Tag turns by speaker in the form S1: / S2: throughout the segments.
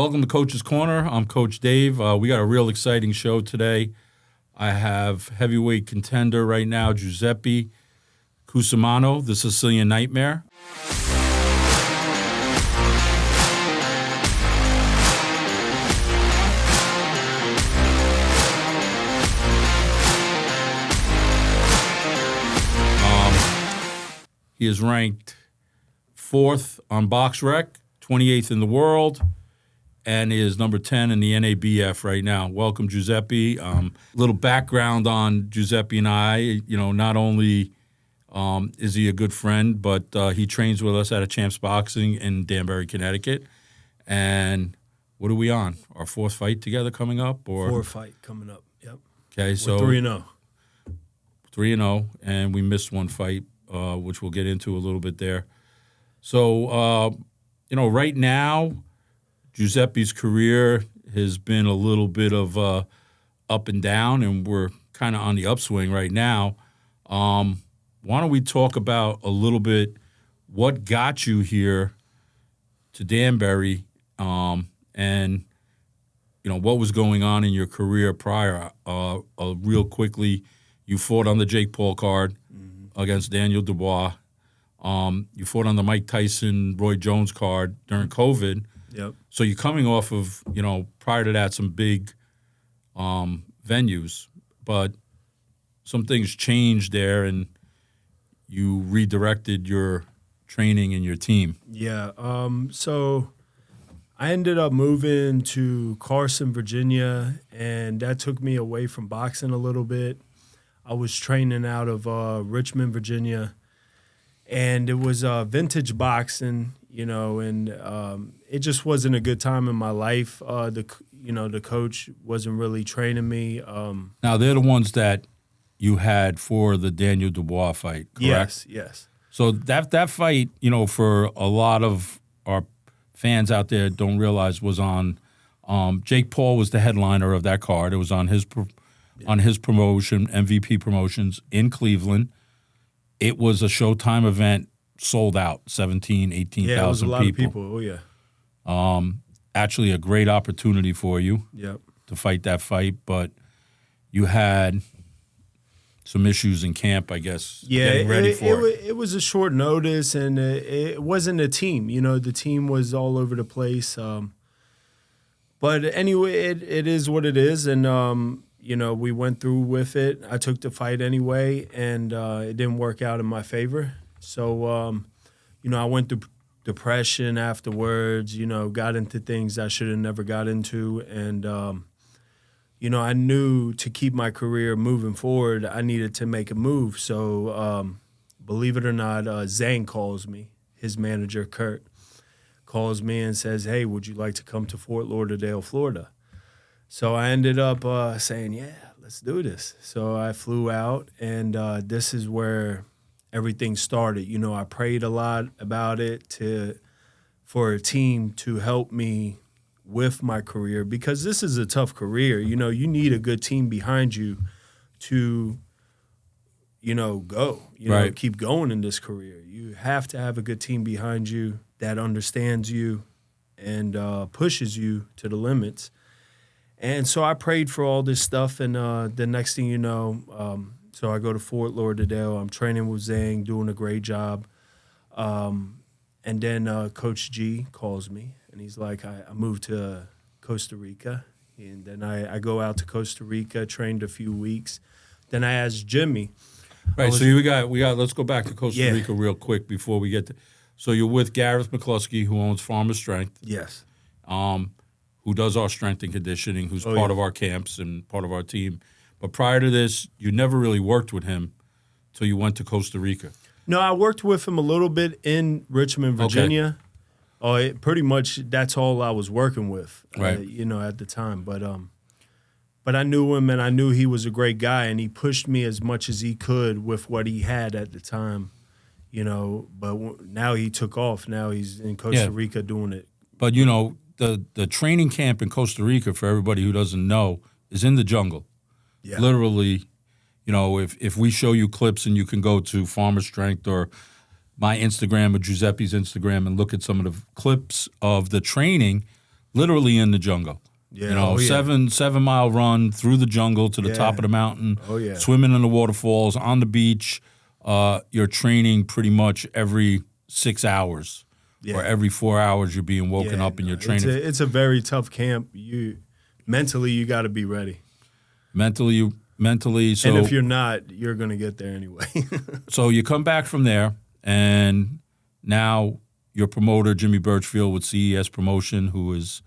S1: Welcome to Coach's Corner. I'm Coach Dave. We got a real exciting show today. I have heavyweight contender right now, Juiseppe Cusumano, the Sicilian Nightmare. He is ranked 4th on BoxRec, 28th in the world, and is number 10 in the NABF right now. Welcome, Giuseppe. Little background on Giuseppe and I. Not only is he a good friend, but he trains with us at Champs Boxing in Danbury, Connecticut. And what are we on? Our 4th fight together coming up? Or
S2: 4th fight coming up, yep.
S1: Okay, so
S2: 3-0.
S1: 3-0, and we missed one fight, which we'll get into a little bit there. So, right now, Giuseppe's career has been a little bit of up and down, and we're kind of on the upswing right now. Why don't we talk about a little bit what got you here to Danbury, and what was going on in your career prior. Real quickly, you fought on the Jake Paul card against Daniel Dubois. You fought on the Mike Tyson, Roy Jones card during COVID.
S2: Yep.
S1: So you're coming off of, prior to that, some big venues, but some things changed there, and you redirected your training and your team.
S2: Yeah. So I ended up moving to Carson, Virginia, and that took me away from boxing a little bit. I was training out of Richmond, Virginia, and it was vintage boxing, and it just wasn't a good time in my life. The coach wasn't really training me.
S1: Now, they're the ones that you had for the Daniel Dubois fight, correct?
S2: Yes.
S1: So that fight, for a lot of our fans out there don't realize was on Jake Paul was the headliner of that card. It was on his promotion, MVP Promotions in Cleveland. It was a Showtime event, sold out, 17,000, 18,000 people.
S2: Yeah, it was a lot of people. Oh, yeah.
S1: Actually, a great opportunity for you to fight that fight, but you had some issues in camp, I guess, getting ready for it.
S2: It was a short notice, and it wasn't a team. The team was all over the place. But anyway, it is what it is, and we went through with it. I took the fight anyway, and it didn't work out in my favor. So, I went through depression afterwards, got into things I should have never got into. And, I knew to keep my career moving forward, I needed to make a move. So, believe it or not, Zane calls me. His manager, Kurt, calls me and says, "Hey, would you like to come to Fort Lauderdale, Florida?" So I ended up saying, "Yeah, let's do this." So I flew out, and this is where everything started. I prayed a lot about it for a team to help me with my career, because this is a tough career. You need a good team behind you to, go.
S1: Right.
S2: Keep going in this career. You have to have a good team behind you that understands you and pushes you to the limits. And so I prayed for all this stuff, and the next thing you know, so I go to Fort Lauderdale. I'm training with Zhang, doing a great job. And then Coach G calls me, and he's like, I moved to Costa Rica. And then I go out to Costa Rica, trained a few weeks. Then I asked Jimmy.
S1: Right, so we got. Let's go back to Costa Rica real quick before we get to. So you're with Gareth McCluskey, who owns Farmer Strength.
S2: Yes.
S1: Who does our strength and conditioning, who's part of our camps and part of our team. But prior to this, you never really worked with him till you went to Costa Rica. No,
S2: I worked with him a little bit in Richmond, Virginia. Okay. Pretty much that's all I was working with,
S1: right.
S2: At the time. But I knew him, and I knew he was a great guy, and he pushed me as much as he could with what he had at the time, But now he took off. Now he's in Costa Rica doing it.
S1: But, the training camp in Costa Rica, for everybody who doesn't know, is in the jungle. Yeah. Literally, if we show you clips, and you can go to Farmer Strength or my Instagram or Giuseppe's Instagram and look at some of the clips of the training, literally in the jungle.
S2: Yeah.
S1: You know,
S2: oh, yeah.
S1: 7 mile run through the jungle to the
S2: Yeah.
S1: top of the mountain.
S2: Oh, yeah.
S1: Swimming in the waterfalls, on the beach. You're training pretty much every 6 hours, or every 4 hours. You're being woken up and you're training.
S2: It's a very tough camp. Mentally, you got to be ready.
S1: Mentally. So,
S2: and if you're not, you're going to get there anyway.
S1: So you come back from there, and now your promoter, Jimmy Birchfield with CES Promotion, who is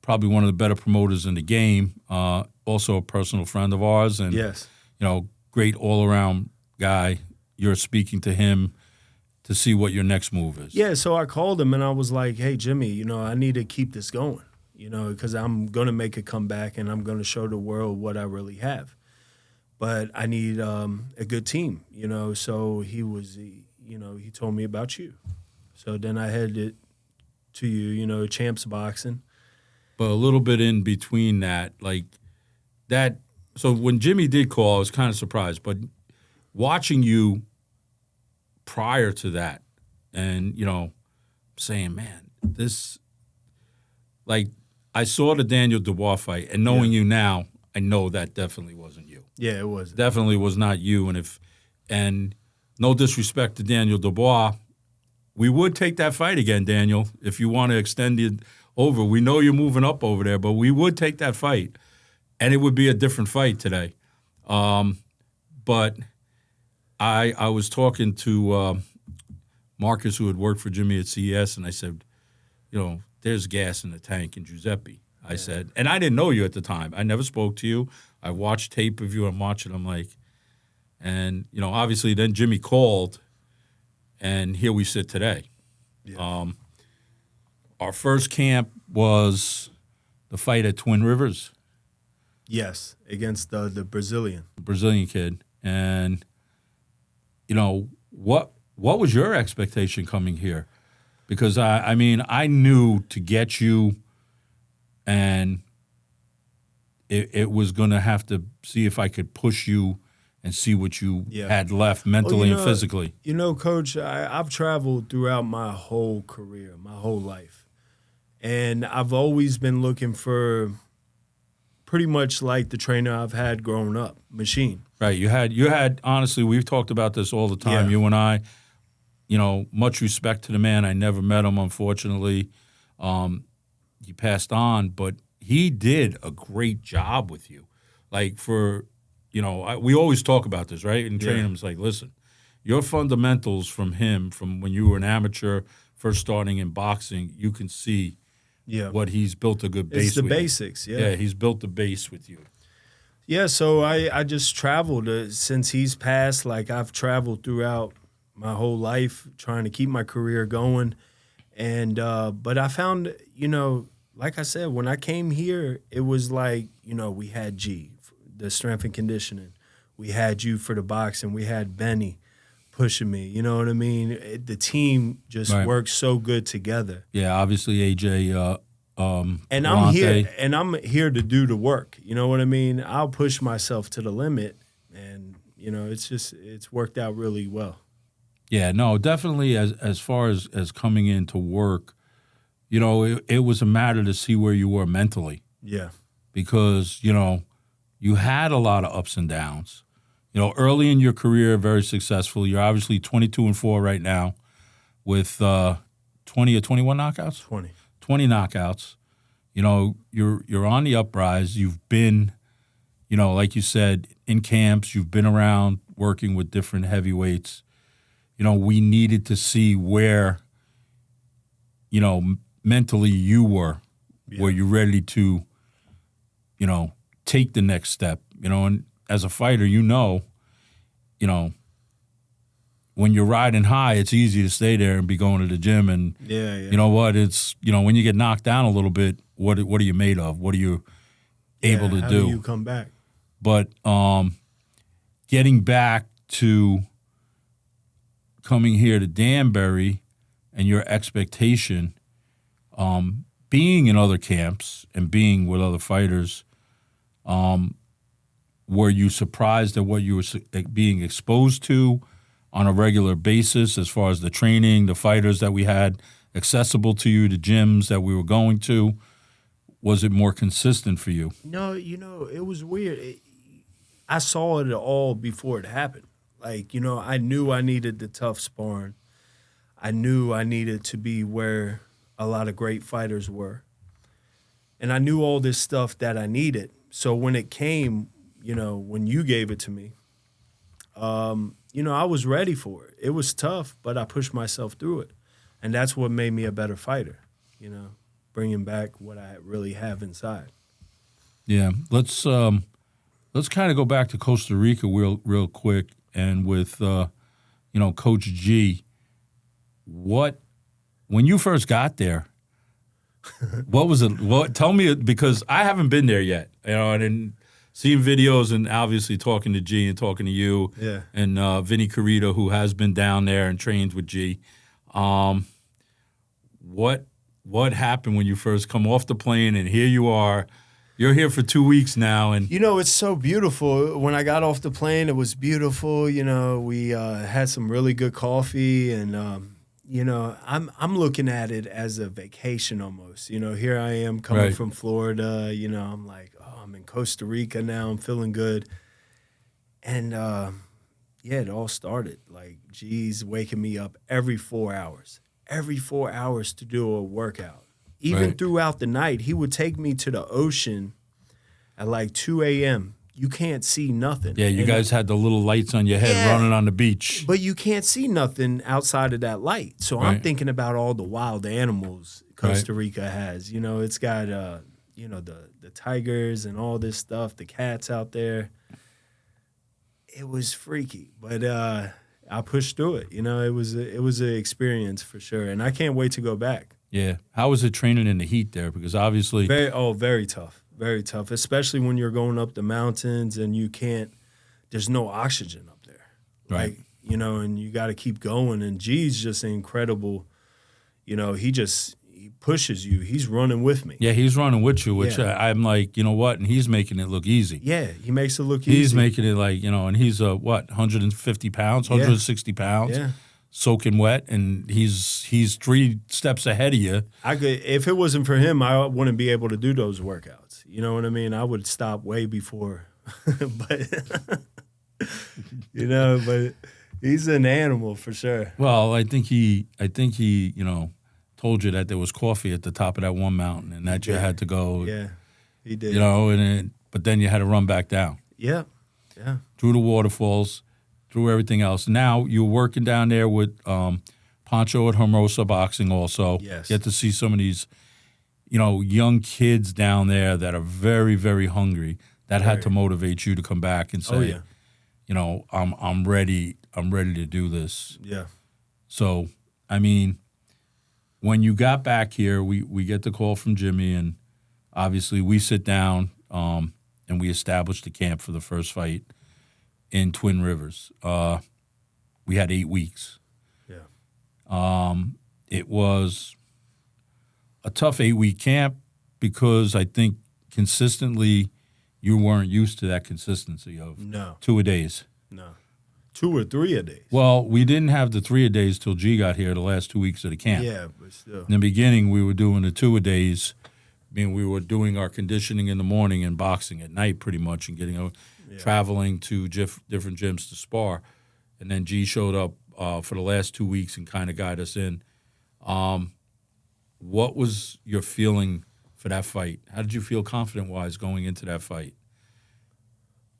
S1: probably one of the better promoters in the game, also a personal friend of ours, and
S2: yes,
S1: great all-around guy. You're speaking to him to see what your next move is.
S2: Yeah, so I called him and I was like, hey, Jimmy, I need to keep this going, because I'm going to make a comeback and I'm going to show the world what I really have. But I need a good team, So he told me about you. So then I headed to you, Champs Boxing.
S1: But a little bit in between that, like that. So when Jimmy did call, I was kind of surprised. But watching you prior to that, and saying, man, this, like, I saw the Daniel Dubois fight, and knowing you now, I know that definitely wasn't you.
S2: Yeah, it wasn't.
S1: Definitely was not you. And no disrespect to Daniel Dubois, we would take that fight again, Daniel, if you want to extend it over. We know you're moving up over there, but we would take that fight, and it would be a different fight today. But I was talking to Marcus, who had worked for Jimmy at CES, and I said, there's gas in the tank in Giuseppe. I said, and I didn't know you at the time. I never spoke to you. I watched tape of you. I'm watching. I'm like, and obviously then Jimmy called, and here we sit today. Yeah. Our first camp was the fight at Twin Rivers.
S2: Yes, against the Brazilian.
S1: The Brazilian kid. And, what was your expectation coming here? Because, I knew to get you, and it was going to have to see if I could push you and see what you had left mentally and physically.
S2: Coach, I've traveled throughout my whole career, my whole life. And I've always been looking for pretty much like the trainer I've had growing up, Machine.
S1: Right. You had honestly, we've talked about this all the time, you and I. Much respect to the man. I never met him, unfortunately. He passed on, but he did a great job with you. Like we always talk about this, right? In training, it's like, listen, your fundamentals from him, from when you were an amateur, first starting in boxing, you can see what he's built a good base with.
S2: It's the basics,
S1: Yeah, he's built the base with you.
S2: Yeah, so I just traveled. Since he's passed, like I've traveled throughout my whole life trying to keep my career going. And but I found, like I said, when I came here, it was like, we had G, the strength and conditioning. We had you for the boxing. We had Benny pushing me. You know what I mean? The team just worked so good together.
S1: Yeah, obviously AJ.
S2: And I'm here to do the work. You know what I mean? I'll push myself to the limit, and it's worked out really well.
S1: Yeah, no, definitely. As far as coming in to work, it was a matter to see where you were mentally.
S2: Yeah,
S1: because you had a lot of ups and downs. Early in your career, very successful. You're obviously 22-4 right now, with 20 or 21 knockouts. 20 knockouts. You're on the uprise. You've been, like you said, in camps. You've been around working with different heavyweights. We needed to see where, mentally you were. Were you ready to, take the next step? And as a fighter, when you're riding high, it's easy to stay there and be going to the gym. And you know what? It's when you get knocked down a little bit, what are you made of? What are you able to do?
S2: How do you come back?
S1: But getting back to coming here to Danbury and your expectation, being in other camps and being with other fighters, were you surprised at what you were being exposed to on a regular basis as far as the training, the fighters that we had accessible to you, the gyms that we were going to? was it more consistent for you?
S2: No, it was weird. I saw it all before it happened. Like, I knew I needed the tough sparring. I knew I needed to be where a lot of great fighters were. And I knew all this stuff that I needed. So when it came, when you gave it to me, I was ready for it. It was tough, but I pushed myself through it. And that's what made me a better fighter, bringing back what I really have inside.
S1: Yeah, let's kind of go back to Costa Rica real quick, and with Coach G. When you first got there, what was it? Tell me, because I haven't been there yet. And seeing videos and obviously talking to G and talking to you,
S2: yeah,
S1: and Vinny Carrito, who has been down there and trained with G. What happened when you first come off the plane and here you are? You're here for 2 weeks now, and
S2: it's so beautiful. When I got off the plane, it was beautiful. We had some really good coffee, and I'm looking at it as a vacation almost. Here I am coming from Florida. I'm like, oh, I'm in Costa Rica now. I'm feeling good, and it all started like G's waking me up every 4 hours. Every 4 hours to do a workout. Even throughout the night, he would take me to the ocean at like 2 a.m. You can't see nothing.
S1: Yeah, you guys had the little lights on your head running on the beach.
S2: But you can't see nothing outside of that light. So I'm thinking about all the wild animals Costa Rica has. It's got, the tigers and all this stuff, the cats out there. It was freaky, but I pushed through it. It was an experience for sure, and I can't wait to go back.
S1: Yeah. How was it training in the heat there? Because obviously...
S2: Very tough. Very tough, especially when you're going up the mountains and there's no oxygen up there.
S1: Right.
S2: Like, and you got to keep going. And G's just incredible. He pushes you. He's running with me.
S1: Yeah, he's running with you, which I'm like, you know what? And he's making it look easy.
S2: Yeah, he makes it look easy.
S1: He's making it like, and he's 150 pounds, 160 pounds.
S2: Yeah.
S1: Soaking wet, and he's 3 steps ahead of you.
S2: If it wasn't for him, I wouldn't be able to do those workouts. You know what I mean? I would stop way before. But but he's an animal for sure.
S1: Well, I think he told you that there was coffee at the top of that one mountain, and that you had to go.
S2: Yeah, he did.
S1: But then you had to run back down.
S2: Yeah.
S1: Through the waterfalls. Through everything else. Now you're working down there with Poncho at Hermosa Boxing also.
S2: Yes.
S1: Get to see some of these, young kids down there that are very, very hungry. That had to motivate you to come back and say, I'm ready. I'm ready to do this.
S2: Yeah.
S1: So, I mean, when you got back here, we get the call from Jimmy, and obviously we sit down and we establish the camp for the first fight in Twin Rivers. We had 8 weeks.
S2: Yeah.
S1: It was a tough 8-week camp because I think consistently you weren't used to that consistency of 2-a-days.
S2: No. 2 or 3-a-days.
S1: Well, we didn't have the 3-a-days till G got here the last 2 weeks of the camp.
S2: Yeah, but still.
S1: In the beginning, we were doing the 2-a-days. I mean, we were doing our conditioning in the morning and boxing at night pretty much, and getting traveling to different gyms to spar. And then G showed up for the last 2 weeks and kind of guided us in. What was your feeling for that fight? How did you feel confident-wise going into that fight?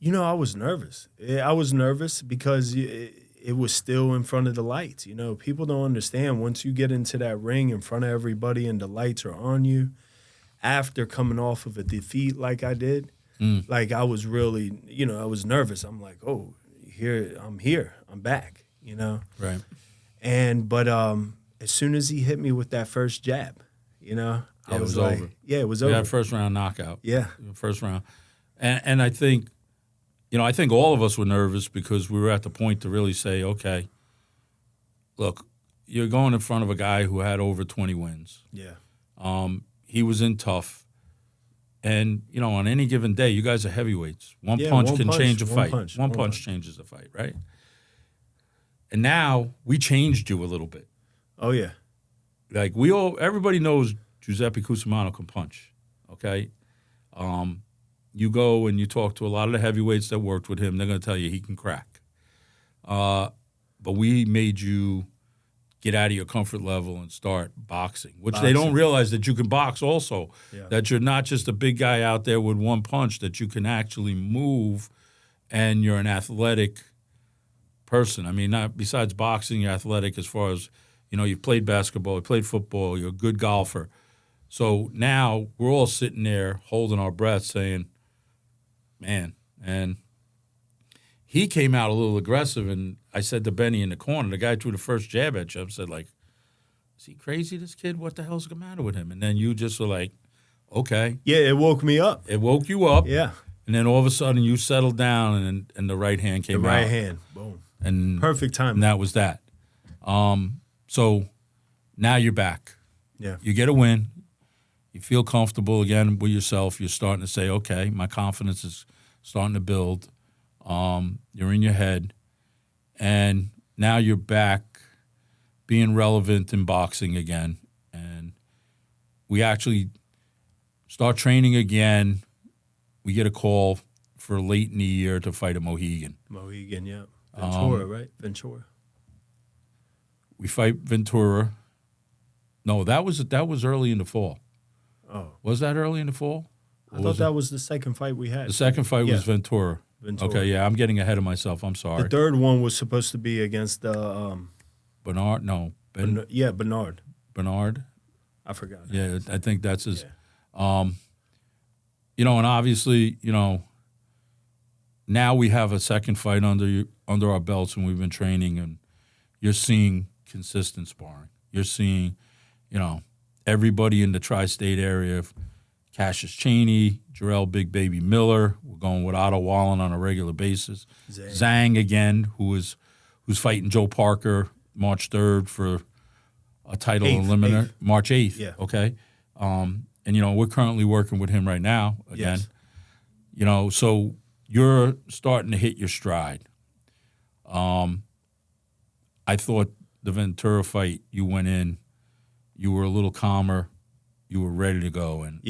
S2: I was nervous. I was nervous because it was still in front of the lights. People don't understand once you get into that ring in front of everybody and the lights are on you, after coming off of a defeat like I did, like I was really, I was nervous. I'm like, oh, I'm back,
S1: Right.
S2: But as soon as he hit me with that first jab, I was like,
S1: over.
S2: Yeah, it was over.
S1: Yeah, first round knockout.
S2: Yeah.
S1: First round. And I think, I think all of us were nervous because we were at the point to really say, okay, look, you're going in front of a guy who had over 20 wins.
S2: Yeah.
S1: He was in tough. And, on any given day, you guys are heavyweights. One punch can change a fight. One punch changes a fight, right? And now we changed you a little bit.
S2: Oh, yeah.
S1: Like everybody knows Juiseppe Cusumano can punch. okay? You go and you talk to a lot of the heavyweights that worked with him. They're going to tell you he can crack. But we made you get out of your comfort level and start boxing, which they don't realize that you can box also, that you're not just a big guy out there with one punch, that you can actually move and you're an athletic person. I mean, not besides boxing, you're athletic as far as, you've played basketball, you played football, you're a good golfer. So now we're all sitting there holding our breath saying, man, and he came out a little aggressive, and I said to Benny in the corner, the guy threw the first jab at you, I said, like, is he crazy, this kid? What the hell's the matter with him? And then you just were like, okay.
S2: Yeah, it woke me up.
S1: It woke you up.
S2: Yeah.
S1: And then all of a sudden you settled down, and the right hand came out.
S2: The right hand, boom.
S1: And
S2: perfect timing.
S1: And that was that. So now you're back.
S2: Yeah.
S1: You get a win. You feel comfortable again with yourself. You're starting to say, okay, my confidence is starting to build. You're in your head. And now you're back being relevant in boxing again. And we actually start training again. We get a call for late in the year to fight a Mohagen.
S2: Mohagen, yeah. Ventura, right? Ventura.
S1: We fight Ventura. No, that was early in the fall.
S2: Oh.
S1: Was that early in the fall?
S2: I thought that was the second fight we had.
S1: The second fight was Ventura. Okay, yeah, I'm getting ahead of myself. I'm sorry.
S2: The third one was supposed to be against the
S1: Bernard. No,
S2: Bernard.
S1: Bernard.
S2: I forgot.
S1: Yeah, I think that's his. Yeah. And obviously, now we have a second fight under our belts, and we've been training, and you're seeing consistent sparring. You're seeing, everybody in the tri-state area. Cassius Chaney, Jarrell Big Baby Miller. We're going with Otto Wallen on a regular basis. Zhang again, who's fighting Joe Parker March 3rd for a title eliminator. March 8th.
S2: Yeah.
S1: Okay. And we're currently working with him right now again.
S2: Yes.
S1: So you're starting to hit your stride. I thought the Ventura fight, you went in, you were a little calmer, you were ready to go, and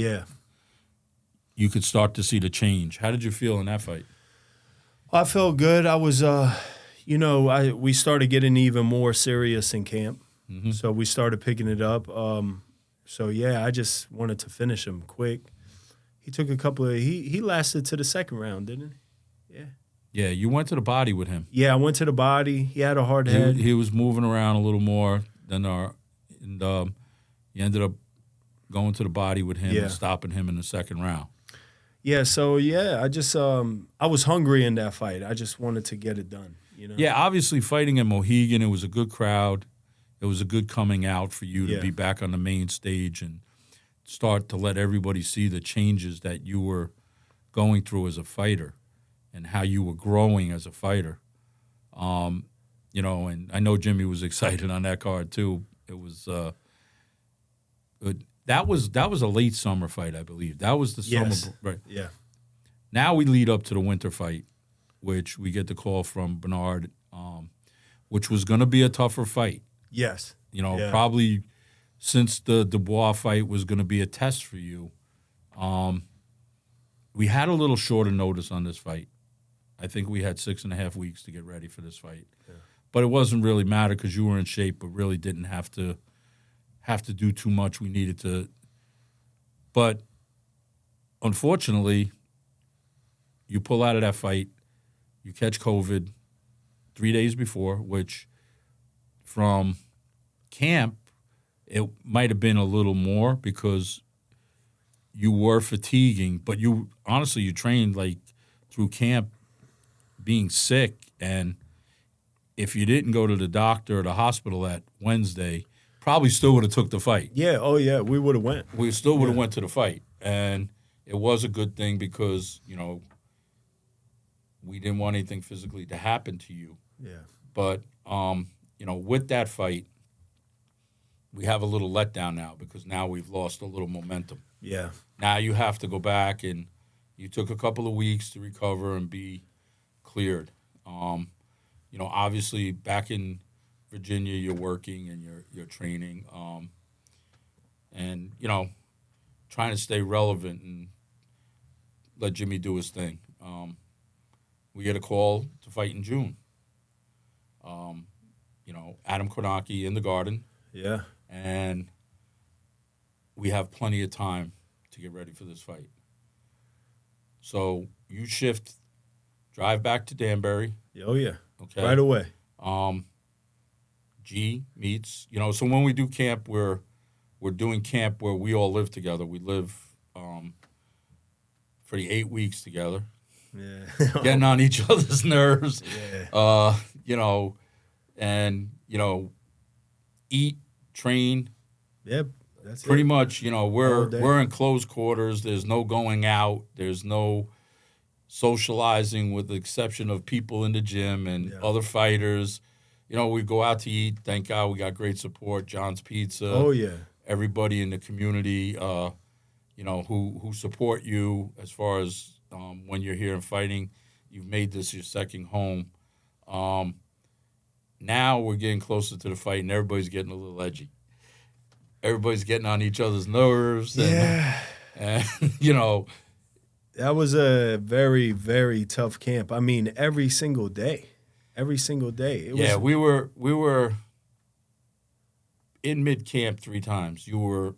S1: you could start to see the change. How did you feel in that fight?
S2: I felt good. I was, we started getting even more serious in camp, so we started picking it up. I just wanted to finish him quick. He took a couple of. He lasted to the second round, didn't he? Yeah.
S1: Yeah, you went to the body with him.
S2: Yeah, I went to the body. He had a hard head.
S1: He was moving around a little more than he ended up going to the body with him and stopping him in the second round.
S2: Yeah, I just I was hungry in that fight. I just wanted to get it done.
S1: Yeah, obviously fighting in Mohagen, it was a good crowd. It was a good coming out for you to be back on the main stage and start to let everybody see the changes that you were going through as a fighter and how you were growing as a fighter. And I know Jimmy was excited on that card too. It was that was a late summer fight, I believe. That was the summer, right?
S2: Yeah.
S1: Now we lead up to the winter fight, which we get the call from Bernard, which was going to be a tougher fight.
S2: Yes.
S1: Probably since the Dubois fight was going to be a test for you. We had a little shorter notice on this fight. I think we had 6.5 weeks to get ready for this fight. Yeah. But it wasn't really matter because you were in shape, but really didn't have to do too much. We needed to. But unfortunately, you pull out of that fight, you catch COVID 3 days before, which from camp, it might have been a little more because you were fatiguing, but you trained like through camp being sick, and if you didn't go to the doctor or the hospital that Wednesday, probably still would have took the fight.
S2: Yeah, oh yeah, we would have went.
S1: We still would have went to the fight, and it was a good thing because, we didn't want anything physically to happen to you.
S2: Yeah.
S1: But, with that fight, we have a little letdown now because now we've lost a little momentum.
S2: Yeah.
S1: Now you have to go back, and you took a couple of weeks to recover and be cleared. Obviously back in Virginia, you're working and you're training. And, trying to stay relevant and let Jimmy do his thing. We get a call to fight in June. Adam Kornacki in the Garden.
S2: Yeah.
S1: And we have plenty of time to get ready for this fight. So you drive back to Danbury.
S2: Oh, yeah.
S1: Okay.
S2: Right away.
S1: G meets, so when we do camp, we're doing camp where we all live together. We live for the 8 weeks together.
S2: Yeah.
S1: Getting on each other's nerves.
S2: Yeah.
S1: And, eat, train.
S2: Yep. That's
S1: Pretty
S2: it.
S1: much, we're in close quarters. There's no going out. There's no socializing with the exception of people in the gym and other fighters. We go out to eat. Thank God we got great support. John's Pizza.
S2: Oh, yeah.
S1: Everybody in the community, who support you as far as when you're here and fighting. You've made this your second home. Now we're getting closer to the fight, and everybody's getting a little edgy. Everybody's getting on each other's nerves. And
S2: that was a very, very tough camp. I mean, every single day. We were in mid-camp 3 times. You were,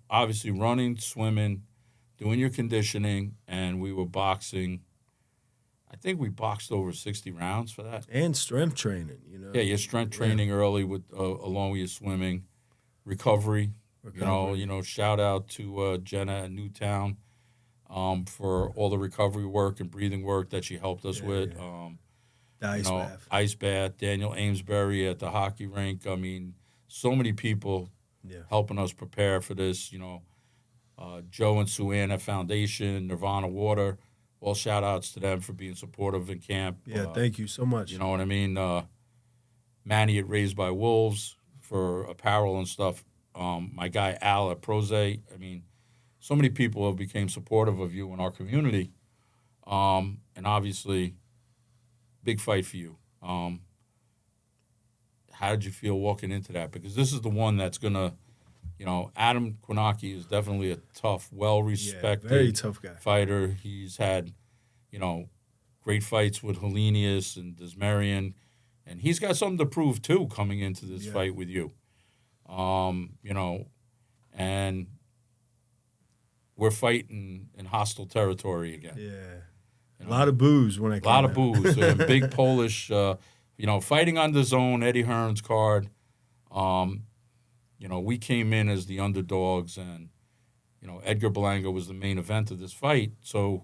S2: obviously running, swimming, doing your conditioning, and we were boxing. I think we boxed over 60 rounds for that. And strength training,
S1: Yeah, your strength training early with along with your swimming, recovery. Shout out to Jenna at Newtown for all the recovery work and breathing work that she helped us with.
S2: Yeah. The ice bath.
S1: Ice bath. Daniel Amesbury at the hockey rink. I mean, so many people helping us prepare for this. Joe and Sue Ann at Foundation, Nirvana Water. All shout-outs to them for being supportive in camp.
S2: Yeah, thank you so much.
S1: You know what I mean? Manny at Raised by Wolves for apparel and stuff. My guy Al at Proze. I mean, so many people have become supportive of you in our community. And obviously, big fight for you. How did you feel walking into that? Because this is the one that's going to, Adam Kornacki is definitely a tough, well-respected
S2: very tough guy.
S1: Fighter. He's had, great fights with Helenius and Desmarian. And he's got something to prove, too, coming into this fight with you. And we're fighting in hostile territory again.
S2: Yeah. A lot of boos when I came
S1: out. A lot of
S2: boos.
S1: And big Polish, fighting on the zone, Eddie Hearn's card. We came in as the underdogs, and, Edgar Berlanga was the main event of this fight. So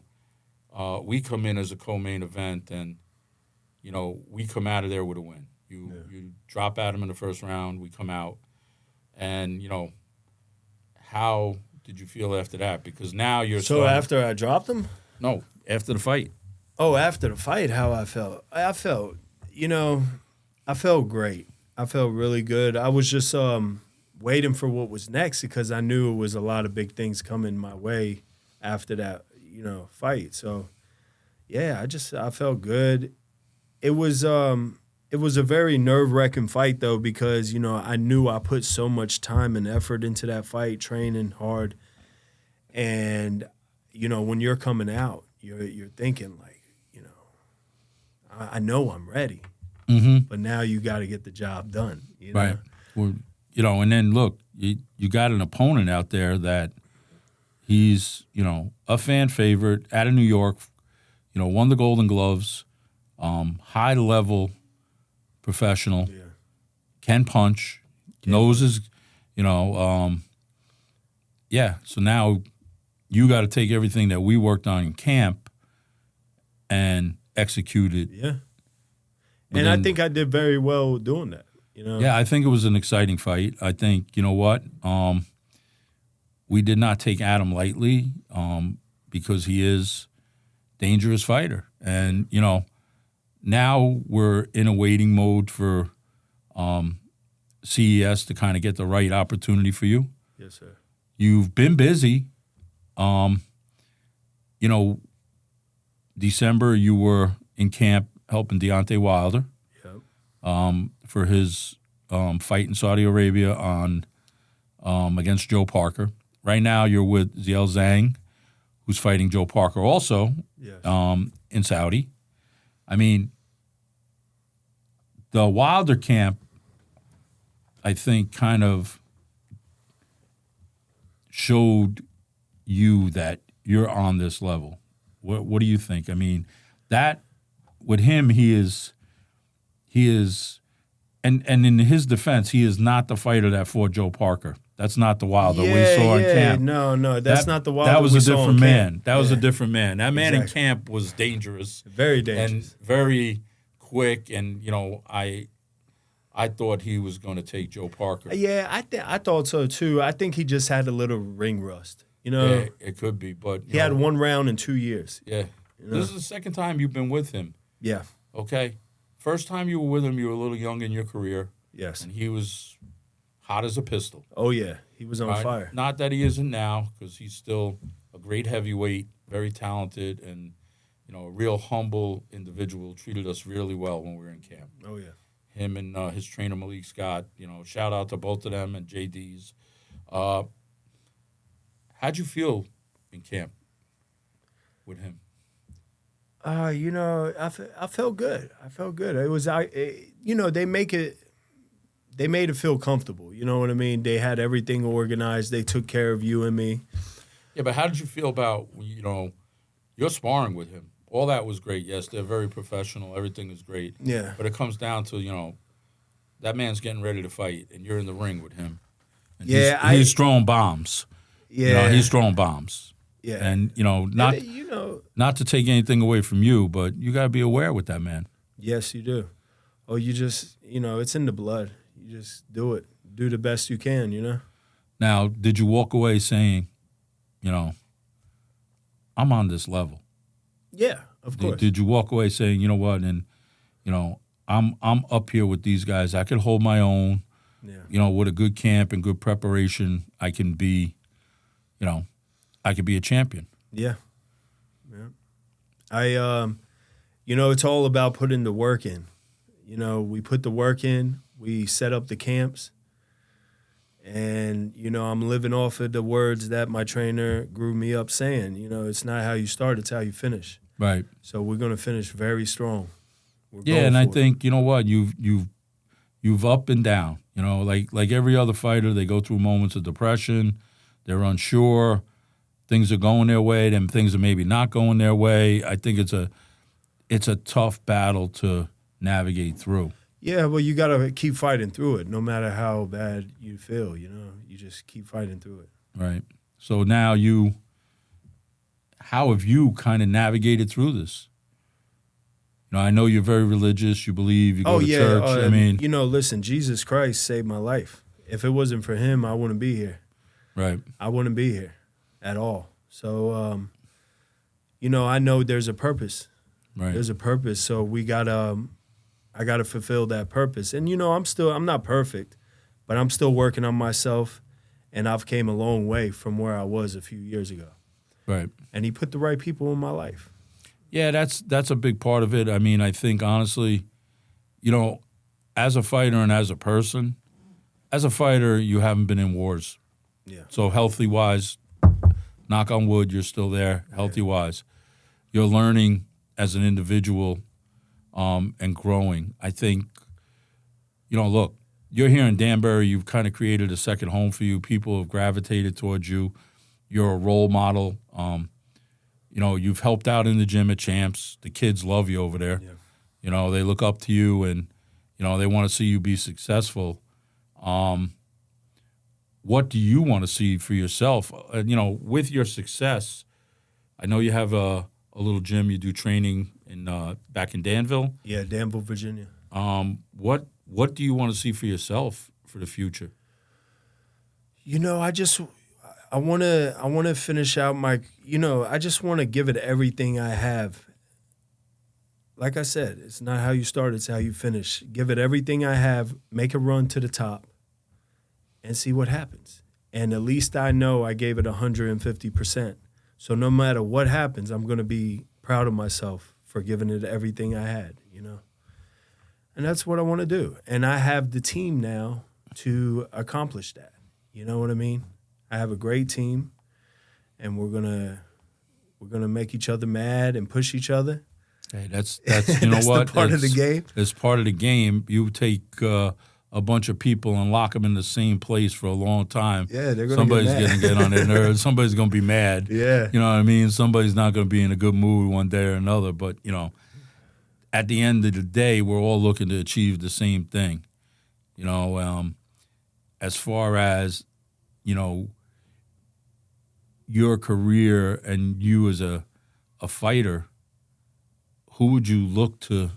S1: we come in as a co-main event, and, we come out of there with a win. You drop Adam in the first round, we come out. And, how did you feel after that? Because now you're
S2: after I dropped him?
S1: No, after the fight.
S2: Oh, after the fight, how I felt? I felt great. I felt really good. I was just waiting for what was next because I knew it was a lot of big things coming my way after that, fight. So, yeah, I felt good. It was a very nerve-wracking fight, though, because, I knew I put so much time and effort into that fight, training hard. And, when you're coming out, you're thinking, like, I know I'm ready.
S1: Mm-hmm.
S2: But now you got to get the job done.
S1: Right. Well, and then, look, you got an opponent out there that he's, a fan favorite out of New York, won the Golden Gloves, high-level professional, can punch, knows his, So now you got to take everything that we worked on in camp and execute it.
S2: Yeah. And I think I did very well doing that.
S1: Yeah, I think it was an exciting fight. I think, we did not take Adam lightly because he is a dangerous fighter. And, now we're in a waiting mode for CES to kind of get the right opportunity for you.
S2: Yes, sir.
S1: You've been busy. December you were in camp helping Deontay Wilder for his fight in Saudi Arabia on against Joe Parker, right now you're with Ziel Zhang, who's fighting Joe Parker also
S2: Yes.
S1: in Saudi. I mean, the Wilder camp, I think, kind of showed you that you're on this level. What do you think? I mean, that with him, he is, and in his defense, he is not the fighter that fought Joe Parker. That's not the Wilder we saw in camp.
S2: No, that's not the Wilder.
S1: That was
S2: we
S1: a
S2: saw
S1: different
S2: in
S1: man.
S2: camp.
S1: That was a different man. That man in
S2: Exactly.
S1: camp was dangerous,
S2: Very dangerous.
S1: and very quick. And I thought he was going to take Joe Parker.
S2: Yeah, I thought so too. I think he just had a little ring rust.
S1: Yeah, it could be, but
S2: he had 1 round in 2 years.
S1: Yeah, this is the second time you've been with him.
S2: Yeah.
S1: Okay, first time you were with him, you were a little young in your career.
S2: Yes.
S1: And he was hot as a pistol.
S2: Oh yeah, he was on
S1: Right?
S2: fire.
S1: Not that he isn't now, because he's still a great heavyweight, very talented, and a real humble individual. Treated us really well when we were in camp.
S2: Oh yeah.
S1: Him and his trainer Malik Scott. Shout out to both of them and JD's. How'd you feel in camp with him?
S2: I felt good. I felt good. It was they made it feel comfortable. You know what I mean? They had everything organized. They took care of you and me.
S1: Yeah, but how did you feel about you're sparring with him? All that was great. Yes, they're very professional. Everything is great.
S2: Yeah.
S1: But it comes down to that man's getting ready to fight, and you're in the ring with him. And
S2: Yeah,
S1: he's throwing bombs.
S2: Yeah.
S1: He's throwing bombs.
S2: Yeah.
S1: And not to take anything away from you, but you got to be aware with that man.
S2: Yes, you do. Oh, you just it's in the blood. You just do it. Do the best you can.
S1: Now, did you walk away saying, I'm on this level?
S2: Yeah, of course.
S1: Did you walk away saying, you know what, and I'm up here with these guys. I can hold my own.
S2: Yeah.
S1: With a good camp and good preparation, I can be, I could be a champion.
S2: Yeah. Yeah. It's all about putting the work in. We put the work in. We set up the camps. And, I'm living off of the words that my trainer grew me up saying. It's not how you start, it's how you finish.
S1: Right.
S2: So we're going to finish very strong.
S1: Yeah, and I think, you know what, you've up and down. Like every other fighter, they go through moments of depression. They're unsure. Things are going their way, then things are maybe not going their way. I think it's a tough battle to navigate through.
S2: Yeah, well, you got to keep fighting through it, no matter how bad you feel. You just keep fighting through it.
S1: Right. So now how have you kind of navigated through this? I know you're very religious. You believe, you go to church. I mean,
S2: listen, Jesus Christ saved my life. If it wasn't for him, I wouldn't be here.
S1: Right.
S2: I wouldn't be here at all. So, I know there's a purpose.
S1: Right.
S2: There's a purpose. So I got to fulfill that purpose. And, I'm not perfect, but I'm still working on myself. And I've came a long way from where I was a few years ago.
S1: Right.
S2: And he put the right people in my life.
S1: Yeah, that's a big part of it. I mean, I think, honestly, as a fighter and as a person, as a fighter, you haven't been in wars.
S2: Yeah.
S1: So healthy-wise, knock on wood, you're still there, healthy-wise. You're learning as an individual and growing. I think, look, you're here in Danbury. You've kind of created a second home for you. People have gravitated towards you. You're a role model. You've helped out in the gym at Champs. The kids love you over there.
S2: Yeah.
S1: They look up to you, and, they want to see you be successful. What do you want to see for yourself? With your success, I know you have a little gym. You do training back in Danville.
S2: Yeah, Danville, Virginia.
S1: What do you want to see for yourself for the future?
S2: I want to finish out my, I just want to give it everything I have. Like I said, it's not how you start, it's how you finish. Give it everything I have, make a run to the top, and see what happens. And at least I know I gave it 150%. So no matter what happens, I'm going to be proud of myself for giving it everything I had, And that's what I want to do. And I have the team now to accomplish that. You know what I mean? I have a great team, and we're gonna make each other mad and push each other.
S1: Hey, that's you know
S2: That's
S1: what?
S2: the part of the game.
S1: It's part of the game. You take a bunch of people and lock them in the same place for a long time.
S2: Yeah, they're gonna
S1: Somebody's
S2: get mad.
S1: gonna get on their nerves. Somebody's gonna be mad.
S2: Yeah.
S1: You know what I mean? Somebody's not gonna be in a good mood one day or another. But you know, at the end of the day, we're all looking to achieve the same thing. You know, as far as you know, your career and you as a fighter, who would you look to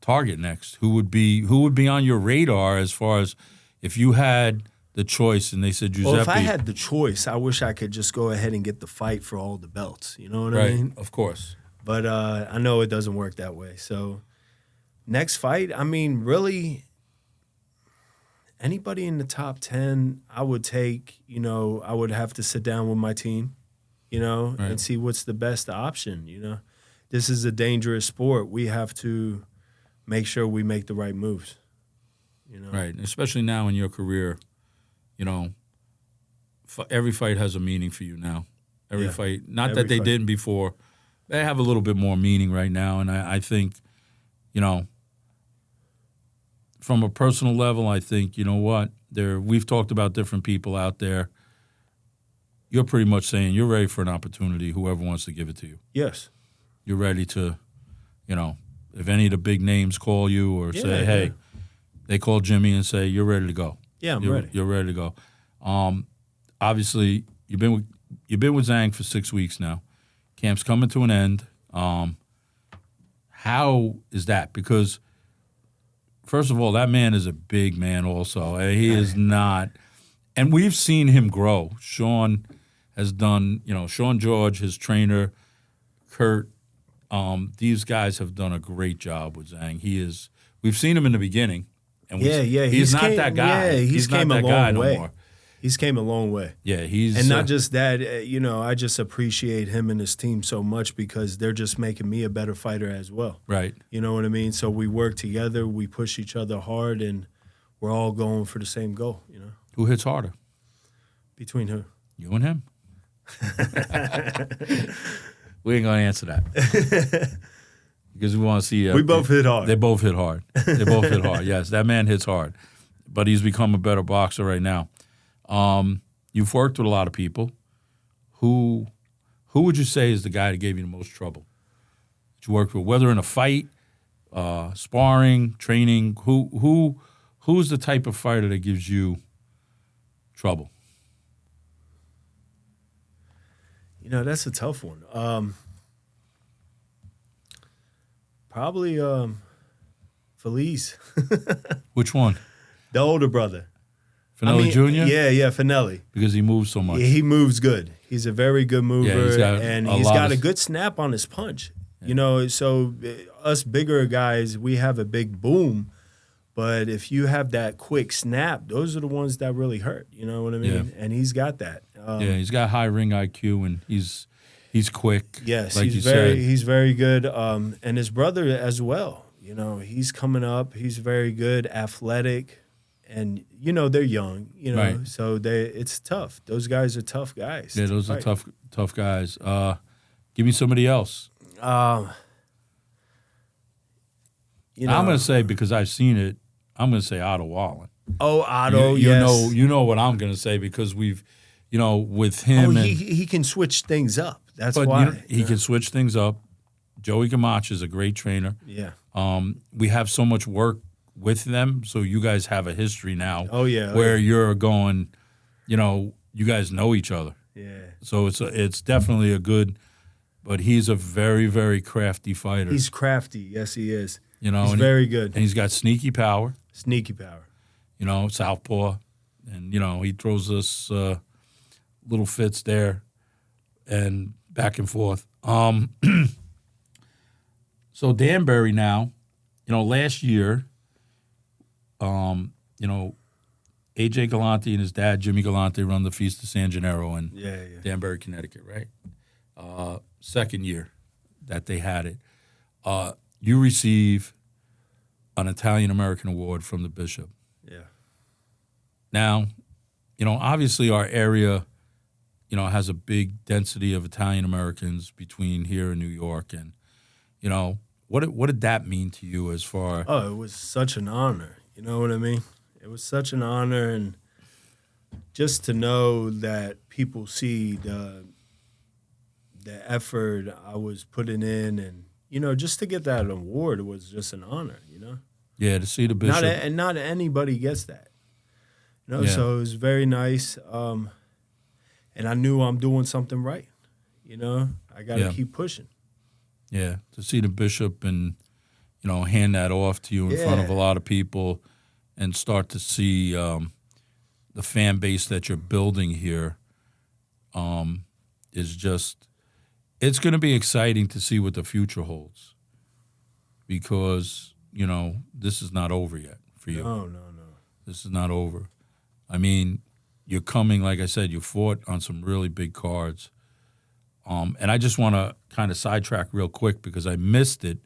S1: target next? Who would be on your radar as far as if you had the choice and they said Giuseppe?
S2: Well, if I had the choice, I wish I could just go ahead and get the fight for all the belts. You know what I mean?
S1: Of course.
S2: But I know it doesn't work that way. So next fight, I mean, really, anybody in the top 10, I would take. You know, I would have to sit down with my team, you know, and see what's the best option. You know, this is a dangerous sport. We have to make sure we make the right moves. You know,
S1: Right, especially now in your career, you know, every fight has a meaning for you now. Every fight, not that they didn't before, they have a little bit more meaning right now. And I think, you know, from a personal level, I think, you know what, we've talked about different people out there. You're pretty much saying you're ready for an opportunity, whoever wants to give it to you.
S2: Yes.
S1: You're ready to, you know, if any of the big names call you or say, hey, they call Jimmy and say, you're ready to go.
S2: Yeah, I'm
S1: you're
S2: ready.
S1: You're ready to go. Obviously, you've been with Zhang for 6 weeks now. Camp's coming to an end. How is that? Because, first of all, that man is a big man also. He is not – and we've seen him grow. Sean has done – you know, Sean George, his trainer, Kurt, these guys have done a great job with Zhang. We've seen him in the beginning. And he's not that guy.
S2: Yeah,
S1: he's not that guy no more.
S2: He's came a long way.
S1: Yeah,
S2: and not just that. You know, I just appreciate him and his team so much because they're just making me a better fighter as well.
S1: Right.
S2: You know what I mean? So we work together, we push each other hard, and we're all going for the same goal. You know.
S1: Who hits harder?
S2: Between who?
S1: You and him. We ain't gonna answer that. Because we want to see.
S2: We both hit hard.
S1: They both hit hard. They both hit hard. Yes, that man hits hard, but he's become a better boxer right now. You've worked with a lot of people. Who would you say is the guy that gave you the most trouble? That you worked with, whether in a fight, sparring, training. Who's the type of fighter that gives you trouble?
S2: You know, that's a tough one. Probably Feliz.
S1: Which one?
S2: The older brother.
S1: Fernely Jr.?
S2: Yeah, Fernely.
S1: Because he moves so much.
S2: Yeah, he moves good. He's a very good mover, he's got a good snap on his punch. Yeah. You know, so us bigger guys, we have a big boom, but if you have that quick snap, those are the ones that really hurt. You know what I mean? Yeah. And he's got that.
S1: He's got high ring IQ, and he's quick.
S2: Yes,
S1: like
S2: he's very good. And his brother as well. You know, he's coming up. He's very good, athletic. And, you know, they're young, you know, right. So it's tough. Those guys are tough guys.
S1: Yeah, those are tough guys. Give me somebody else.
S2: You know,
S1: I'm going to say, because I've seen it, I'm going to say Otto Wallen.
S2: Oh, Otto, yes.
S1: You know what I'm going to say, because we've, you know, with him.
S2: He can switch things up. That's why.
S1: You know, he can switch things up. Joey Camacho is a great trainer.
S2: Yeah.
S1: We have so much work with them, so you guys have a history now.
S2: Oh yeah,
S1: where you're going, you know, you guys know each other.
S2: Yeah.
S1: So it's definitely a good, but he's a very, very crafty fighter.
S2: He's crafty, yes he is.
S1: You know,
S2: he's very good,
S1: and he's got sneaky power.
S2: Sneaky power.
S1: You know, southpaw, and you know he throws us little fits there, and back and forth. So Danbury now, you know, last year. You know, A.J. Galante and his dad, Jimmy Galante, run the Feast of San Gennaro in Danbury, Connecticut, right? Second year that they had it. You receive an Italian-American award from the bishop.
S2: Yeah.
S1: Now, obviously our area, has a big density of Italian Americans between here and New York. And, what did that mean to you as far?
S2: Oh, it was such an honor. You know what I mean? It was such an honor, and just to know that people see the effort I was putting in, and just to get that award was just an honor.
S1: Yeah, to see the bishop.
S2: Not anybody gets that.
S1: Yeah.
S2: So it was very nice. And I knew I'm doing something right. I got to keep pushing.
S1: Yeah, to see the bishop and, hand that off to you in front of a lot of people and start to see the fan base that you're building here is just, it's going to be exciting to see what the future holds because, this is not over yet for you.
S2: No.
S1: This is not over. I mean, you're coming, like I said, you fought on some really big cards. And I just want to kind of sidetrack real quick because I missed it.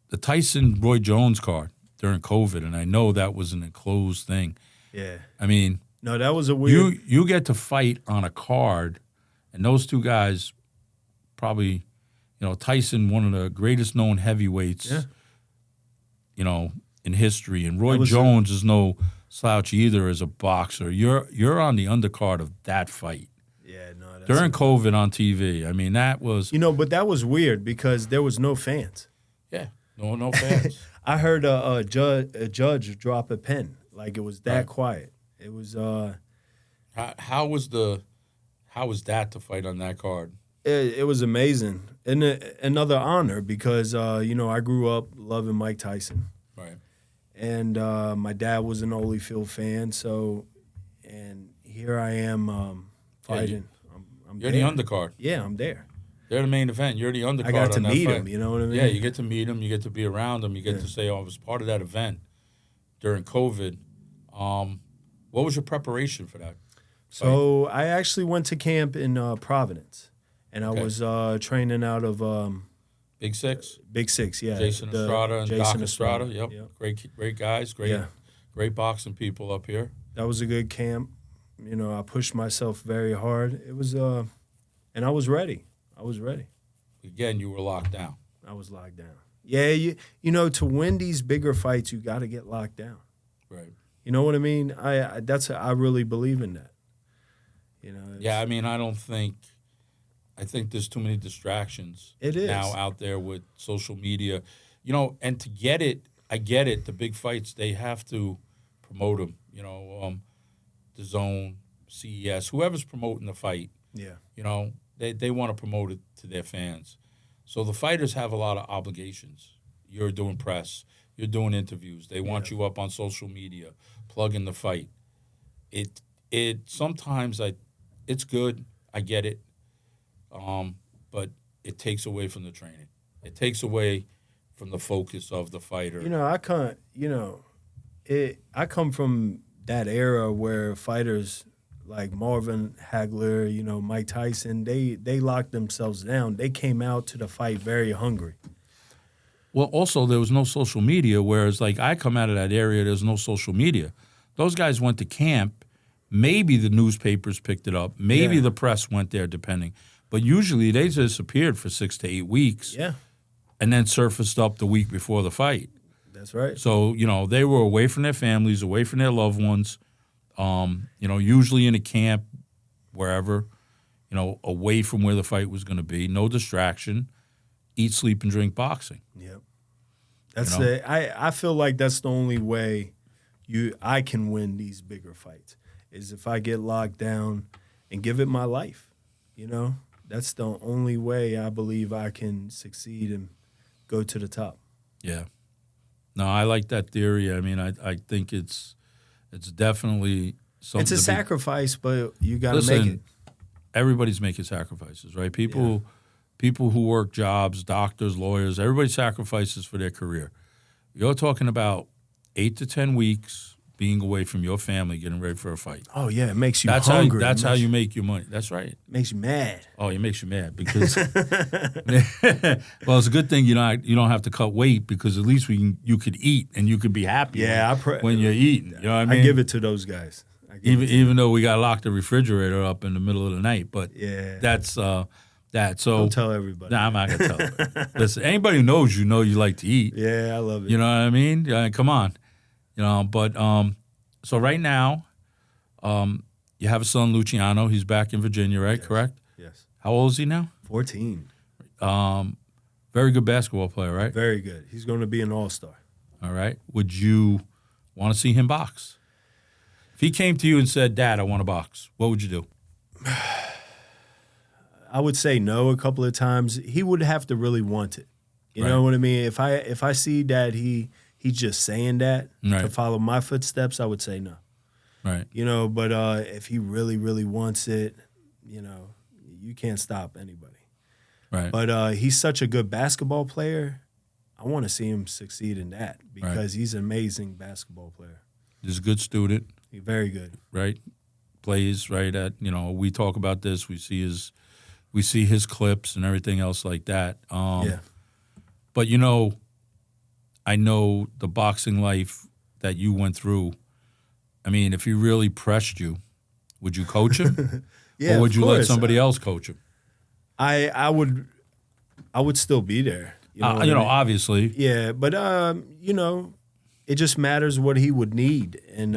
S1: The Tyson-Roy Jones card during COVID, and I know that was an enclosed thing.
S2: Yeah.
S1: I mean,
S2: no, that was a weird.
S1: You get to fight on a card, and those two guys probably, Tyson, one of the greatest known heavyweights, in history, and Roy Jones is no slouch either as a boxer. You're on the undercard of that fight.
S2: Yeah, no.
S1: During COVID on TV. I mean, that was...
S2: but that was weird because there was no fans.
S1: Yeah, no fans.
S2: I heard a judge drop a pen. Like, it was that quiet. It was...
S1: How was that to fight on that card?
S2: It was amazing. And another honor because, I grew up loving Mike Tyson.
S1: Right.
S2: And my dad was an Holyfield fan, and here I am fighting. I'm
S1: You're
S2: there.
S1: the undercard.
S2: Yeah, I'm there.
S1: They're the main event. You're the undercard.
S2: I got to
S1: on that
S2: meet
S1: fight.
S2: him, you know what I mean?
S1: Yeah, you get to meet him. You get to be around him. You get to say, I was part of that event during COVID. What was your preparation for that?
S2: So I actually went to camp in Providence, and I was training out of
S1: Big Six?
S2: Big Six, yeah.
S1: Jason Estrada and Doc Estrada. Yep. Great guys. Great boxing people up here.
S2: That was a good camp. I pushed myself very hard. It was, and I was ready.
S1: Again, you were locked down.
S2: I was locked down. Yeah, to win these bigger fights, you got to get locked down.
S1: Right.
S2: You know what I mean? I really believe in that.
S1: Yeah, I mean, I think there's too many distractions now out there with social media. And to get it, I get it, the big fights, they have to promote them. The Zone, CES, whoever's promoting the fight.
S2: Yeah.
S1: They want to promote it to their fans. So the fighters have a lot of obligations. You're doing press. You're doing interviews. They want you up on social media, plugging the fight. It sometimes it's good. I get it. But it takes away from the training. It takes away from the focus of the fighter.
S2: I come from that era where fighters like Marvin Hagler, Mike Tyson, they locked themselves down. They came out to the fight very hungry.
S1: Well, also, there was no social media, whereas, like, I come out of that area, there's no social media. Those guys went to camp. Maybe the newspapers picked it up. Maybe the press went there, depending. But usually they disappeared for 6 to 8 weeks.
S2: Yeah.
S1: And then surfaced up the week before the fight.
S2: That's right.
S1: So, they were away from their families, away from their loved ones, usually in a camp, wherever, away from where the fight was going to be. No distraction. Eat, sleep, and drink boxing.
S2: Yep. That's I feel like that's the only way I can win these bigger fights is if I get locked down and give it my life. That's the only way I believe I can succeed and go to the top. Yeah.
S1: No, I like that theory. I mean, I think it's definitely something.
S2: It's a sacrifice, but you got to make it.
S1: Everybody's making sacrifices, right? People who work jobs, doctors, lawyers, everybody sacrifices for their career. You're talking about 8 to 10 weeks being away from your family, getting ready for a fight.
S2: Oh, yeah, it makes you hungry.
S1: That's how you make your money. That's right.
S2: Makes you mad.
S1: Oh, it makes you mad because well, it's a good thing you don't have to cut weight because at least you could eat and you could be happy when you're eating. You know what I mean?
S2: I give it to those guys.
S1: Even though we got to lock the refrigerator up in the middle of the night, but that's that. So
S2: don't tell everybody.
S1: Nah, I'm not gonna tell them. Listen, anybody who knows you like to eat.
S2: Yeah, I love it.
S1: You know what I mean? Come on, But so right now, you have a son, Luciano. He's back in Virginia, right?
S2: Yes.
S1: Correct?
S2: Yes.
S1: How old is he now?
S2: 14.
S1: Very good basketball player, right?
S2: Very good. He's going to be an all-star.
S1: All right. Would you want to see him box? If he came to you and said, "Dad, I want to box," what would you do?
S2: I would say no a couple of times. He would have to really want it. You know what I mean? If I see that he's just saying that to follow my footsteps, I would say no.
S1: Right.
S2: But if he really, really wants it, you can't stop anybody.
S1: Right.
S2: But he's such a good basketball player. I want to see him succeed in that because he's an amazing basketball player.
S1: He's a good student.
S2: He's very good.
S1: Right. Plays right at, we talk about this. We see his clips and everything else like that. But, I know the boxing life that you went through. I mean, if he really pressed you, would you coach him?
S2: Yeah,
S1: or would you let somebody else coach him?
S2: I would still be there.
S1: Obviously.
S2: Yeah, but it just matters what he would need, and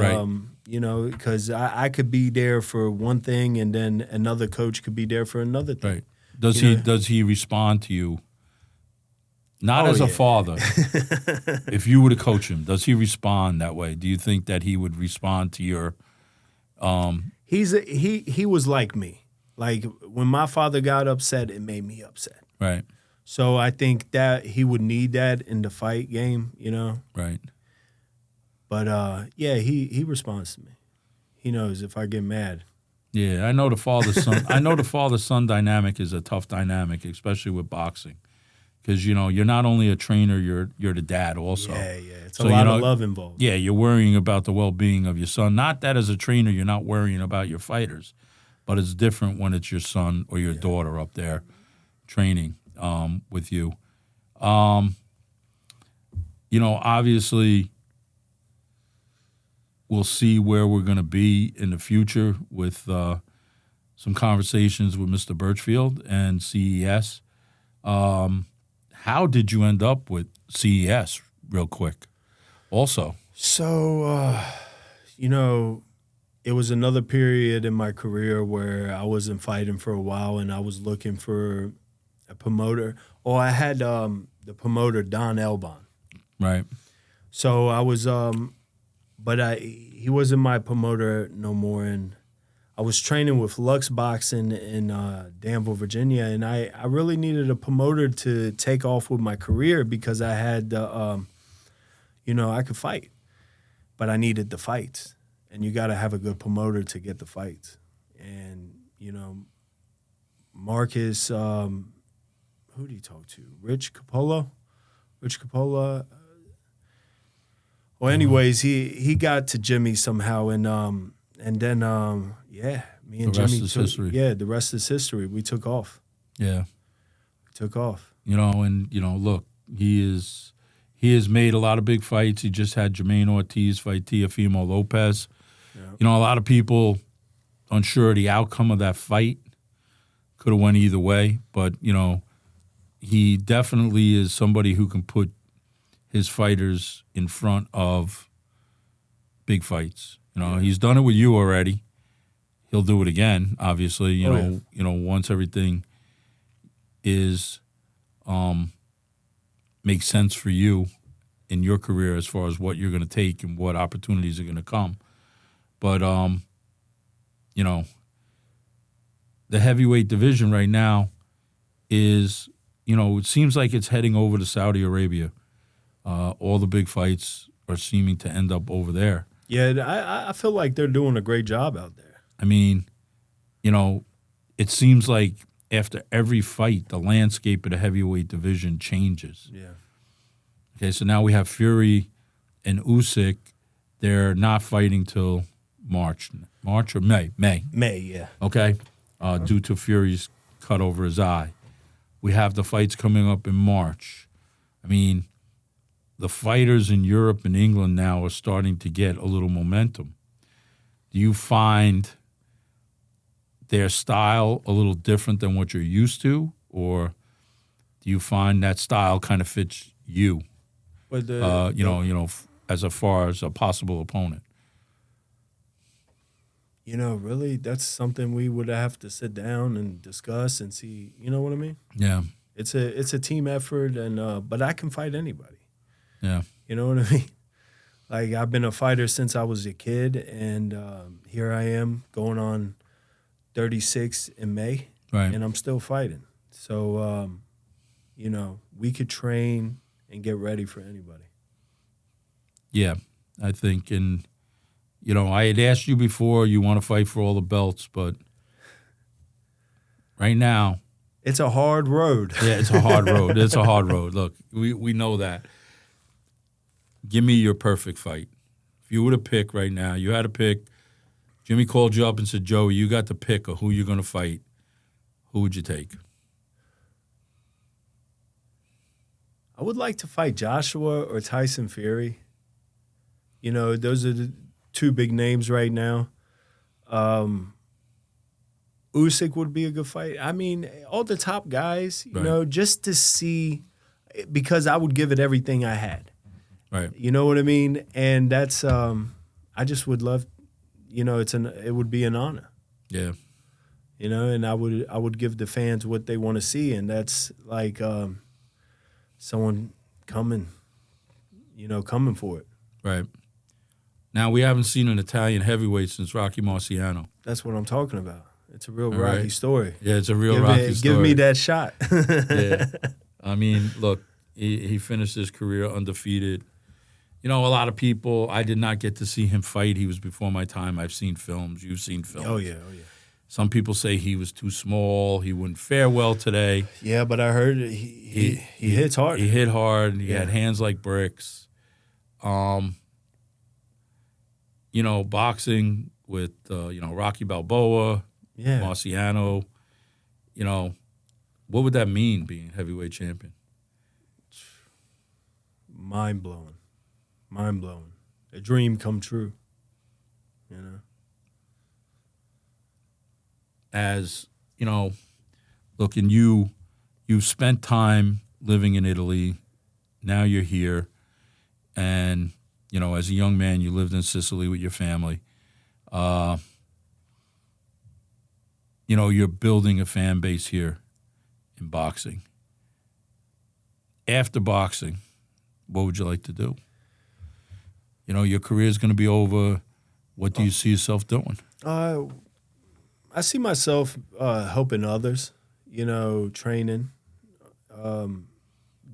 S2: because I could be there for one thing, and then another coach could be there for another thing.
S1: Right. Does he respond to you? Not as a father. If you were to coach him, does he respond that way? Do you think that he would respond to your?
S2: He was like me. Like when my father got upset, it made me upset.
S1: Right.
S2: So I think that he would need that in the fight game,
S1: Right.
S2: But he responds to me. He knows if I get mad.
S1: Yeah, I know the father-son. I know the father-son dynamic is a tough dynamic, especially with boxing, because you're not only a trainer, you're the dad also.
S2: Yeah, it's a lot of love involved.
S1: Yeah, you're worrying about the well-being of your son. Not that as a trainer you're not worrying about your fighters, but it's different when it's your son or your daughter up there training with you. Obviously, we'll see where we're going to be in the future with some conversations with Mr. Birchfield and CES. How did you end up with CES real quick also?
S2: So, it was another period in my career where I wasn't fighting for a while and I was looking for a promoter. Or I had the promoter, Don Elbon.
S1: Right.
S2: So I was, but he wasn't my promoter no more. And I was training with Lux Boxing in Danbury, Virginia. And I really needed a promoter to take off with my career because I had, I could fight. But I needed the fights. And you got to have a good promoter to get the fights. And, Marcus, who did he talk to? Rich Capola? Well, anyways, he got to Jimmy somehow. And then, me and Jimmy
S1: took history.
S2: Yeah, the rest is history. We took off.
S1: Yeah.
S2: We took off.
S1: Look, he has made a lot of big fights. He just had Jermaine Ortiz fight Teofimo Lopez. Yeah. A lot of people unsure of the outcome of that fight. Could have went either way, but he definitely is somebody who can put his fighters in front of big fights. He's done it with you already. He'll do it again, obviously. Once everything is makes sense for you in your career as far as what you're going to take and what opportunities are going to come. But the heavyweight division right now is, it seems like it's heading over to Saudi Arabia. All the big fights are seeming to end up over there.
S2: Yeah, I feel like they're doing a great job out there.
S1: I mean, it seems like after every fight, the landscape of the heavyweight division changes.
S2: Yeah.
S1: Okay, so now we have Fury and Usyk. They're not fighting till March or May?
S2: May, yeah.
S1: Okay, due to Fury's cut over his eye. We have the fights coming up in March. I mean, the fighters in Europe and England now are starting to get a little momentum. do you find their style a little different than what you're used to, or do you find that style kind of fits you?
S2: But
S1: As far as a possible opponent.
S2: Really, that's something we would have to sit down and discuss and see. You know what I mean?
S1: Yeah.
S2: It's a team effort, and but I can fight anybody.
S1: Yeah.
S2: You know what I mean? Like, I've been a fighter since I was a kid, and here I am going on 36 in May,
S1: Right.
S2: and I'm still fighting. So, we could train and get ready for anybody.
S1: Yeah, I think, and I had asked you before, you want to fight for all the belts, but right now,
S2: it's a hard road.
S1: Yeah, it's a hard road. It's a hard road. Look, we know that. Give me your perfect fight. If you were to pick right now, you had to pick. Jimmy called you up and said, Joey, you got to pick of who you're going to fight. Who would you take?
S2: I would like to fight Joshua or Tyson Fury. Those are the two big names right now. Usyk would be a good fight. I mean, all the top guys, just to see, because I would give it everything I had.
S1: Right.
S2: You know what I mean? And that's, I just would love, it would be an honor.
S1: Yeah.
S2: And I would give the fans what they want to see, and that's like someone coming for it.
S1: Right. Now, we haven't seen an Italian heavyweight since Rocky Marciano.
S2: That's what I'm talking about. It's a real Rocky story.
S1: Yeah, it's a real Rocky story.
S2: Give me that shot.
S1: Yeah. I mean, look, he finished his career undefeated. A lot of people, I did not get to see him fight. He was before my time. I've seen films. You've seen films.
S2: Oh, yeah.
S1: Some people say he was too small. He wouldn't fare well today.
S2: Yeah, but I heard he hits hard.
S1: He hit hard. He had hands like bricks. Boxing with, Rocky Balboa, Marciano, what would that mean, being heavyweight champion?
S2: Mind-blowing. A dream come true,
S1: As, look, and you've spent time living in Italy. Now you're here. And, as a young man, you lived in Sicily with your family. You're building a fan base here in boxing. After boxing, what would you like to do? Your career is going to be over. What do you see yourself doing?
S2: I see myself helping others, training,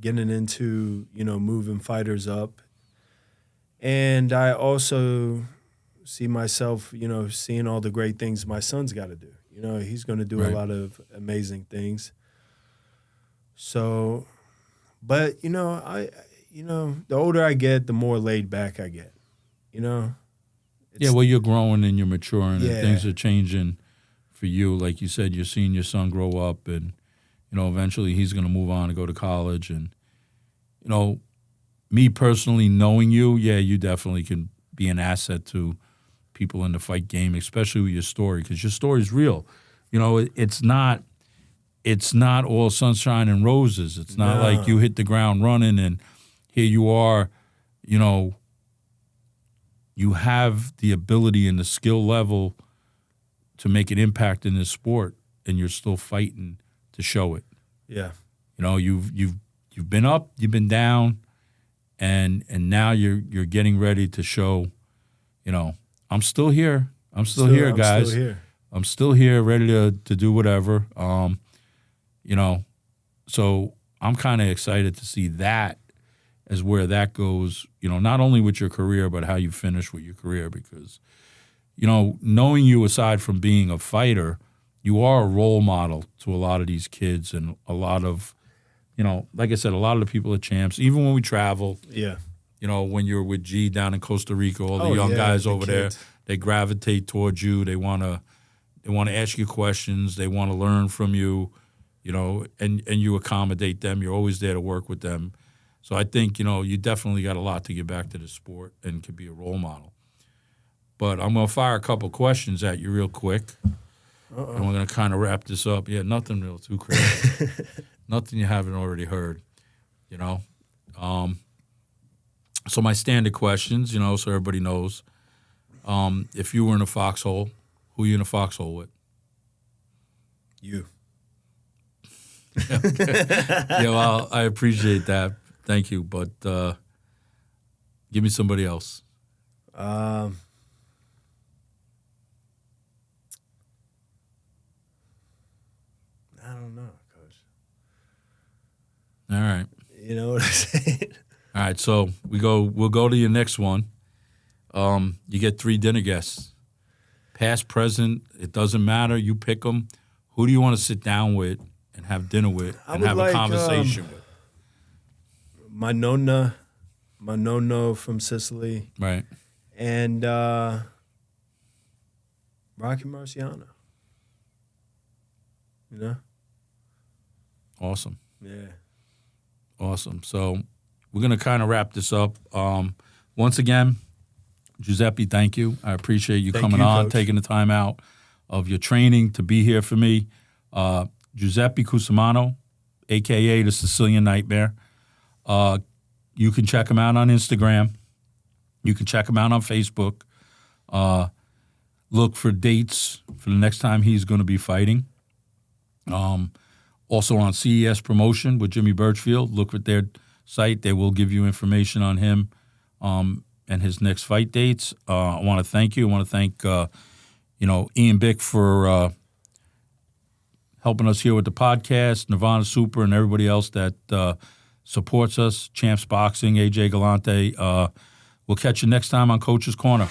S2: getting into, moving fighters up. And I also see myself, seeing all the great things my son's got to do. He's going to do a lot of amazing things. So, but, the older I get, the more laid back I get,
S1: well, you're growing and you're maturing and things are changing for you. Like you said, you're seeing your son grow up and, eventually he's going to move on and go to college. And, me personally knowing you, you definitely can be an asset to people in the fight game, especially with your story, because your story is real. It's not all sunshine and roses. It's not like you hit the ground running and here you are, you have the ability and the skill level to make an impact in this sport, and you're still fighting to show it.
S2: Yeah.
S1: You've been up, you've been down, and now you're getting ready to show, I'm still here. I'm still here, guys. I'm still here, ready to do whatever. So I'm kind of excited to see that as where that goes, not only with your career, but how you finish with your career. Because, knowing you aside from being a fighter, you are a role model to a lot of these kids and a lot of, like I said, a lot of the people at Champs, even when we travel.
S2: Yeah.
S1: When you're with G down in Costa Rica, all the young guys over there, they gravitate towards you. They want to ask you questions. They want to learn from you, and you accommodate them. You're always there to work with them. So I think, you definitely got a lot to give back to the sport and could be a role model. But I'm going to fire a couple questions at you real quick. And we're going to kind of wrap this up. Yeah, nothing real too crazy. Nothing you haven't already heard, you know. So my standard questions, you know, so everybody knows. If you were in a foxhole, who are you in a foxhole with?
S2: You.
S1: Yeah, well, I appreciate that. Thank you. But give me somebody else.
S2: I don't know, Coach.
S1: All right.
S2: You know what I'm saying?
S1: All right, so we'll go to your next one. You get 3 dinner guests. Past, present, it doesn't matter. You pick them. Who do you want to sit down with and have dinner with and have a conversation with?
S2: My nonna from Sicily.
S1: Right.
S2: And Rocky Marciano. You know?
S1: Awesome.
S2: Yeah.
S1: Awesome. So we're going to kind of wrap this up. Once again, Juiseppe, thank you. I appreciate you coming on, Coach. Taking the time out of your training to be here for me. Juiseppe Cusumano, a.k.a. the Sicilian Nightmare. You can check him out on Instagram. You can check him out on Facebook. Look for dates for the next time he's going to be fighting. Also on CES Promotion with Jimmy Birchfield. Look at their site. They will give you information on him and his next fight dates. I want to thank you. I want to thank Ian Bick for helping us here with the podcast, Nirvana Super, and everybody else that supports us, Champs Boxing, AJ Galante. We'll catch you next time on Coach's Corner.